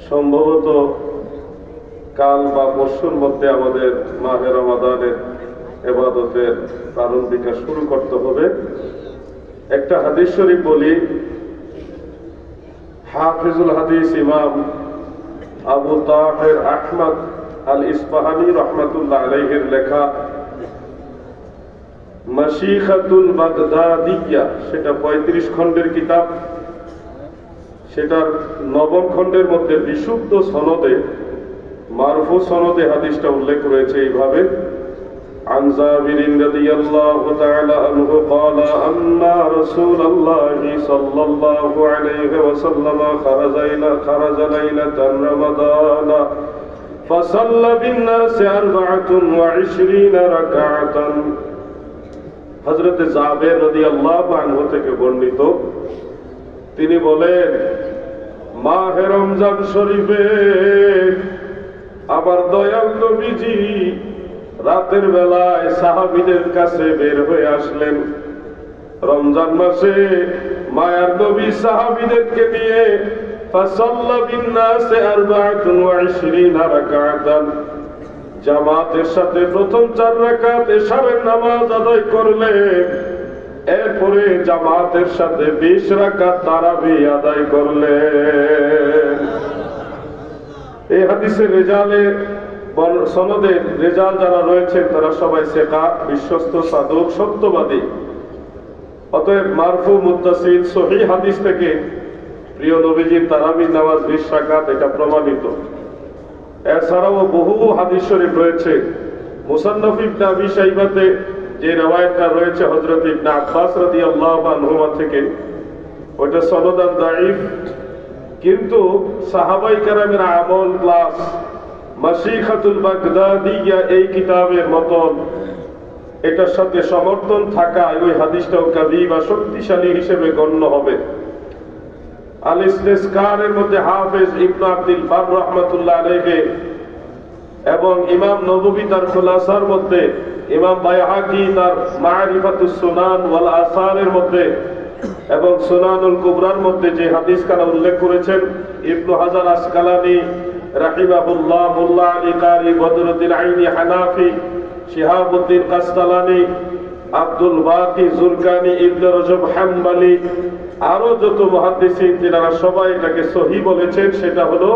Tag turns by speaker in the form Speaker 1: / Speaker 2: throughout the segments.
Speaker 1: সম্ভবত কাল বা পরশুর মধ্যে আমাদের মাহে রমাদানের ইবাদতের প্রারম্ভিকা শুরু করতে হবে। একটা হাদিস শরীফ বলি, হাফিজুল হাদিস ইমাম আবু তাহের আহমদ আল ইসফাহানি রহমাতুল্লাহ আলাইহির লেখা মাশিখাতুল বাগদাদিয়া, সেটা 35 খণ্ডের কিতাব। সেটার 9ম খণ্ডের মধ্যে বিশুদ্ধ সনদে, মারফু সনদে হাদিসটা উল্লেখ রয়েছে এইভাবে: عن جابر رضي الله تعالى عنه قال أن رسول الله صلى الله عليه وسلم خرج ليلة رمضان فصلى بالناس 24 ركعة। হযরত জাবের রাদিয়াল্লাহু আনহু থেকে বর্ণিত, তিনি বলেন, মাহে রমজান শরীফে আবার দয়াল নবীজি রাতের বেলায় সাহাবীদের কাছে বের হয়ে আসলেন। রমজান মাসে মায়ার নবী সাহাবীদেরকে নিয়ে ফাসাল্লা বিন্নাসে 24 রাকাতান, জামাতের সাথে প্রথম 4 রাকাত এশারের নামাজ আদায় করলেন। এরপরে জামাতের সাথে 20 রাকাত তারাবি আদায় করলেন। এই হাদিসের রেজালে সনদের রেজাল যারা রয়েছেন তারা সবাই সেকা, বিশ্বস্ত, সাধক, সত্যবাদী। অতএব মারফু, মুত্তাসিল, সহিহ হাদিস থেকে প্রিয় নবীজির তারাবির নামাজ 20 রাকাত, এটা প্রমাণিত। এছাড়াও বহু হাদিস শরীফ রয়েছে। মুসান্নাফ ইবনে আবি শাইবাতে যে রওয়ায়াতটা রয়েছে হযরত ইবনে আব্বাস রাদিয়াল্লাহু আনহুমা থেকে, ওটা সনদান দাঈফ, কিন্তু সাহাবাই কেরামের আমল প্লাস মাশিখাতুল বাগদাদিয়া এই কিতাবের মতন এটার সাথে সমর্থন থাকায় ওই হাদিসটাও কাবি বা শক্তিশালী হিসেবে গণ্য হবে। আল ইস্তিসকারের মধ্যে হাফেজ ইবনে আব্দুল বার রাহমাতুল্লাহ আলাইহি এবং ইমাম নববী তার খুলাসার মধ্যে, ইমাম বাইহাকি তার মারিফাতুস সুনান ওয়াল আসারের মধ্যে এবং সুনানুল কুবরার মধ্যে যে হাদিস কানা উল্লেখ করেছেন, ইবনে হাজার আসকালানি রাহিমাহুল্লাহ, মুল্লা আলী কারি, বদরুদ্দিন আইনি হানাফি, শিহাবুদ্দিন কাস্তালানি, আব্দুল বাকি জুরকানি, ইবনে রজব হাম্বলি, আরো যত মুহাদ্দিসিন তিনারা সবাই এটাকে সহিহ বলেছেন। সেটা হলো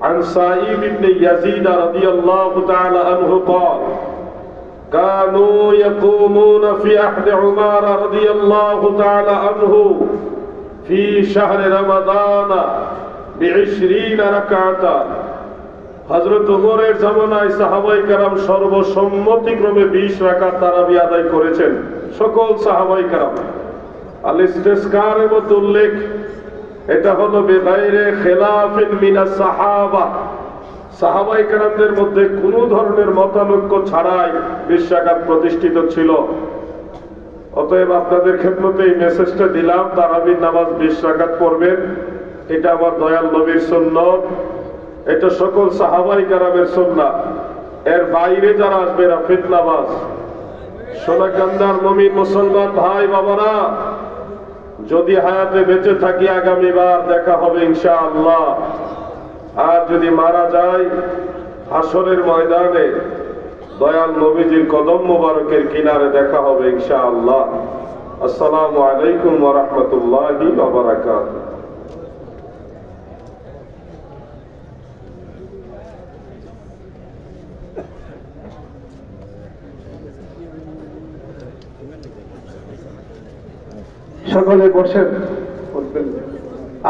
Speaker 1: আন সাঈব ইবনে ইয়াজিদ রাদিয়াল্লাহু তাআলা আনহু قال كانوا يقومون في عهد عمر رضي الله تعالى عنه في شهر رمضان ب20 ركعة। হযরত ওমরের জামানায় সাহাবায়ে কেরাম সর্বসম্মতিক্রমে 20 রাকাত তারাবি আদায় করেছেন, সকল সাহাবায়ে কেরাম। আল ইস্তিসকারের মধ্যে উল্লেখ, এটা হলো বেগাইরে খিলাফিন মিনাস সাহাবা, সাহাবায়ে কেরামদের মধ্যে কোন ধরনের মতানৈক্য ছাড়াই 20 রাকাত প্রতিষ্ঠিত ছিল। অতএব আপনাদের খেদমতে এই মেসেজটা দিলাম, তারাবির নামাজ 20 রাকাত পড়বেন। এটা আমার দয়াল নবীর সুন্নাত, এটা সকল সাহাবায়ে কেরামের সুন্নাত। এর বাইরে যারা আসবে এরা ফিতনাবাজ। সোনাকান্দার মুমিন মুসলমান ভাই বাবারা, যদি হায়াতে বেঁচে থাকি আগামীবার দেখা হবে ইনশাআল্লাহ। আর যদি মারা যায় হাসরের ময়দানে দয়াল নবীজির কদম মোবারকের কিনারে দেখা হবে ইনশাআল্লাহ। আসসালামু আলাইকুম ওয়া রাহমাতুল্লাহি ওয়া বারাকাতুহু।
Speaker 2: সকলে বসেন।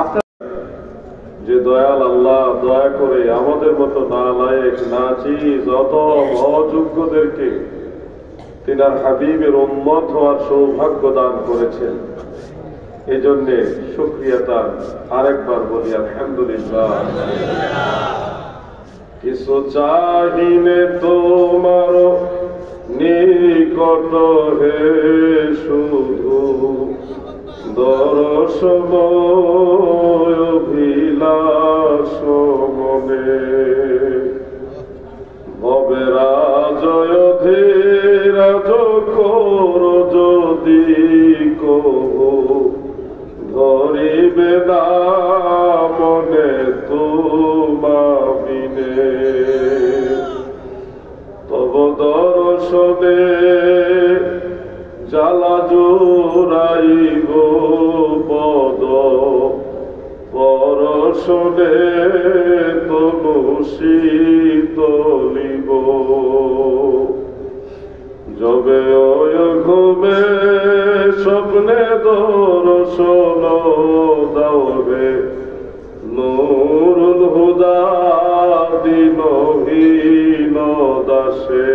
Speaker 2: আপনার
Speaker 1: যে দয়াল আল্লাহ দয়া করে আমাদের মতো নালায়েক নাচিজ অত অযোগ্যদেরকে তিনার হাবিবের উম্মত হওয়ার সৌভাগ্য দান করেছেন, এজন্য শুকরিয়া তার। আরেকবার বলি আলহামদুলিল্লাহ। কিছু চাহিনে তোমার নিকট হে শুধু দর্শময় অভিলাষ মনে, ভবেরা জয় ধীরাজ কর যদি কহু ধরিবে না মনে তুমি শোনে তনু শীতলিব যবে ঘুমে স্বপ্নে দর্শন দাওবে নূরুল হুদা দিনহীন দাসে।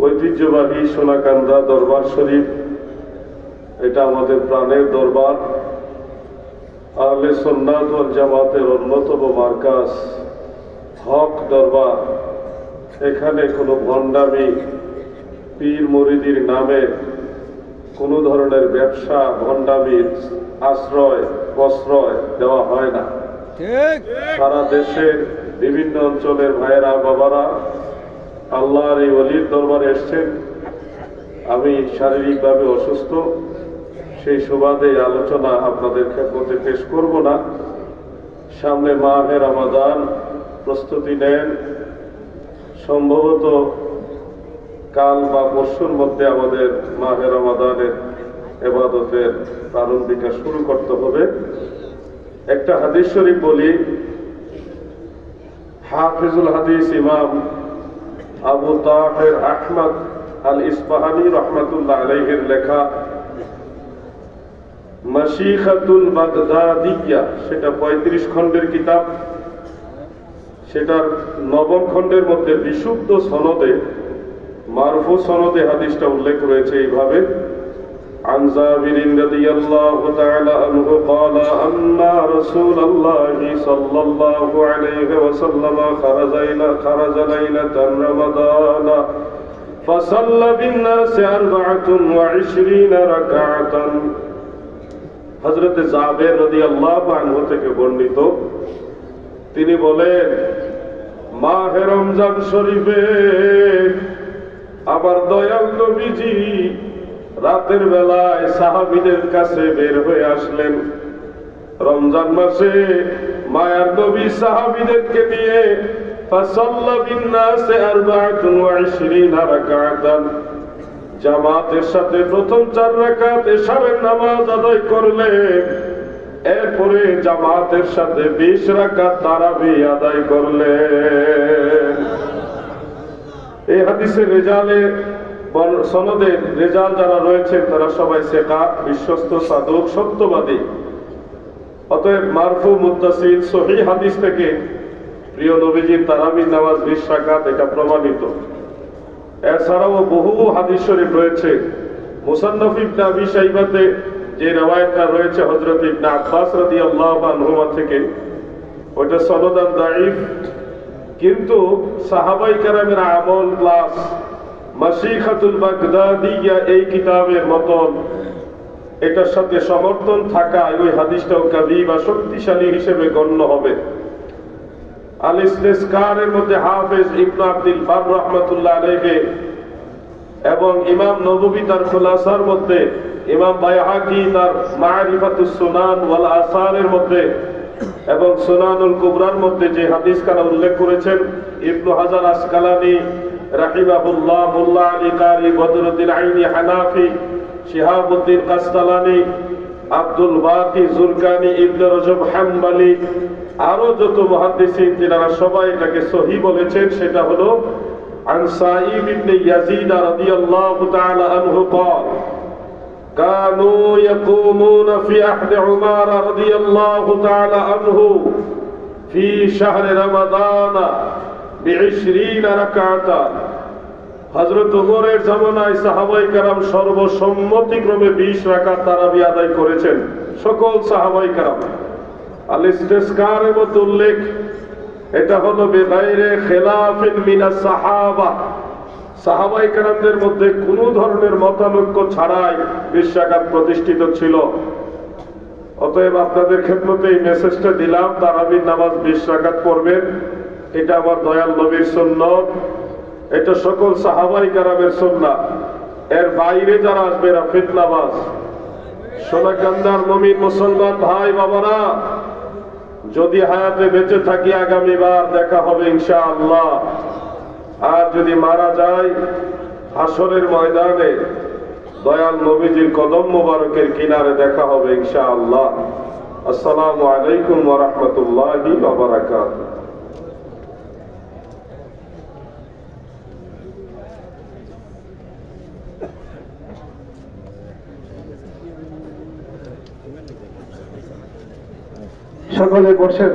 Speaker 1: ঐতিহ্যবাহী সোনাকান্দা দরবার শরীফ, এটা আমাদের প্রাণের দরবার, আহলে সুন্নাত ওয়াল জামাতের অন্যতম মার্কাজ, হক দরবার। এখানে কোনো ভণ্ডামি, পীর মুরিদির নামে কোনো ধরনের ব্যবসা, ভণ্ডামির আশ্রয় প্রশ্রয় দেওয়া হয় না। সারা দেশের বিভিন্ন অঞ্চলের ভাইয়েরা বাবারা আল্লাহর এই ওলির দরবারে এসছেন। আমি শারীরিকভাবে অসুস্থ, সেই সুবাদে আলোচনা আপনাদের খেদমতে পেশ করব না। সামনে মাহে রমাদান, প্রস্তুতি নেন। সম্ভবত কাল বা পরশুর মধ্যে আমাদের মাহে রমাদানের ইবাদতের প্রারম্ভিকা শুরু করতে হবে। একটা হাদিস শরীফ বলি, হাফিজুল হাদিস ইমাম আবু তাহের আহমদ আল ইসফাহানি রহমাতুল্লাহ আলাইহির লেখা মাশিখাতুল বাগদাদিয়া, সেটা 35 খণ্ডের কিতাব। সেটার 9ম খণ্ডের মধ্যে বিশুদ্ধ সনদে, মারফু সনদে হাদিসটা উল্লেখ রয়েছে এইভাবে: عن جابر رضي الله تعالى عنه قال أن رسول الله صلى الله عليه وسلم خرج ليلة رمضان فصلى بالناس 24 ركعة। হযরত জাবের রাদিয়াল্লাহু আনহু থেকে বর্ণিত, তিনি বলেন, মাহে রমজান শরীফে আবার দয়াল নবীজি রাতের বেলায় সাহাবীদের কাছে বের হয়ে আসলেন। রমজান মাসে মায়ার নবী সাহাবীদেরকে নিয়ে ফাসাল্লা বিন্নাসে 24 রাকাতান, জামাতের সাথে প্রথম 4 রাকাত এশারের নামাজ আদায় করলেন। এরপরে জামাতের সাথে 20 রাকাত তারাবি আদায় করলেন। এই হাদিসের রেজালে সনদের রেজাল যারা রয়েছেন তারা সবাই সেকা, বিশ্বস্ত, সাদক, সত্যবাদী। অতএব মারফু মুত্তাসিল সহিহ হাদিস থেকে প্রিয় নবীজির তারাবির নামাজ 20 রাকাত, এটা প্রমাণিত। এছাড়াও বহু হাদিস শরীফ রয়েছে। মুসান্নাফ ইবনে আবি শাইবাতে যে রওয়ায়াতটা রয়েছে হযরত ইবনে আব্বাস রাদিয়াল্লাহু আনহুমা থেকে, ওটা সনদান দাঈফ, কিন্তু সাহাবায়ে কেরামের আমল প্লাস মাশিখাতুল বাগদাদিয়া এই কিতাবের মতন এটার সাথে সমর্থন থাকায় ওই হাদিসটাও কাবি বা শক্তিশালী হিসেবে গণ্য হবে। আল ইস্তিসকারের মধ্যে হাফেজ ইবনে আব্দুল বার রাহমাতুল্লাহ আলাইহি এবং ইমাম নববী তার খুলাসার মধ্যে, ইমাম বাইহাকি তার মারিফাতুস সুনান ওয়াল আসারের মধ্যে এবং সুনানুল কুবরার মধ্যে যে হাদিস খানা উল্লেখ করেছেন, ইবনে হাজার আসকালানি রাহিমাহুল্লাহ, মুল্লা আলী কারি, বদরুদ্দিন আইনি হানাফি, শিহাবুদ্দিন কাস্তালানি, আব্দুল বাকি জুরকানি, ইবনে রজব হাম্বলি, আরো যত মুহাদ্দিসিন যারা সবাই এটাকে সহিহ বলেছেন। সেটা হলো আন সাঈব ইবনে ইয়াজিদ রাদিয়াল্লাহু তাআলা আনহু قال كانوا يقومون في عهد عمر رضي الله تعالى عنه في شهر رمضان ب20 ركعة। হযরত ওমরের জামানায় সাহাবায়ে কেরাম সর্বসম্মতিক্রমে 20 রাকাত তারাবি আদায় করেছেন, সকল সাহাবায়ে কেরাম। আল ইস্তিসকারের মধ্যে উল্লেখ, এটা হলো বেগাইরে খিলাফিন মিনাস সাহাবা, সাহাবায়ে কেরামদের মধ্যে কোনো ধরনের মতানৈক্য ছাড়াই 20 রাকাত প্রতিষ্ঠিত ছিল। অতএব আপনাদের খেদমতে এই মেসেজটা দিলাম, তারাবির নামাজ 20 রাকাত পড়বেন, এটা আমার দয়াল নবীর সুন্নাত, এটা সকল সাহাবায়ে কেরামের সুন্নাত। এর বাইরে যারা আসবে এরা ফিতনাবাজ। সোনাকান্দার মুমিন মুসলমান ভাই বাবারা, যদি হায়াতে বেঁচে থাকি আগামীবার দেখা হবে ইনশাআল্লাহ। আর যদি মারা যায় হাসরের ময়দানে দয়াল নবীজির কদম মোবারকের কিনারে দেখা হবে ইনশাআল্লাহ। আসসালামু আলাইকুম ওয়া রাহমাতুল্লাহি ওয়া বারাকাতুহু।
Speaker 2: সকলে বসেন।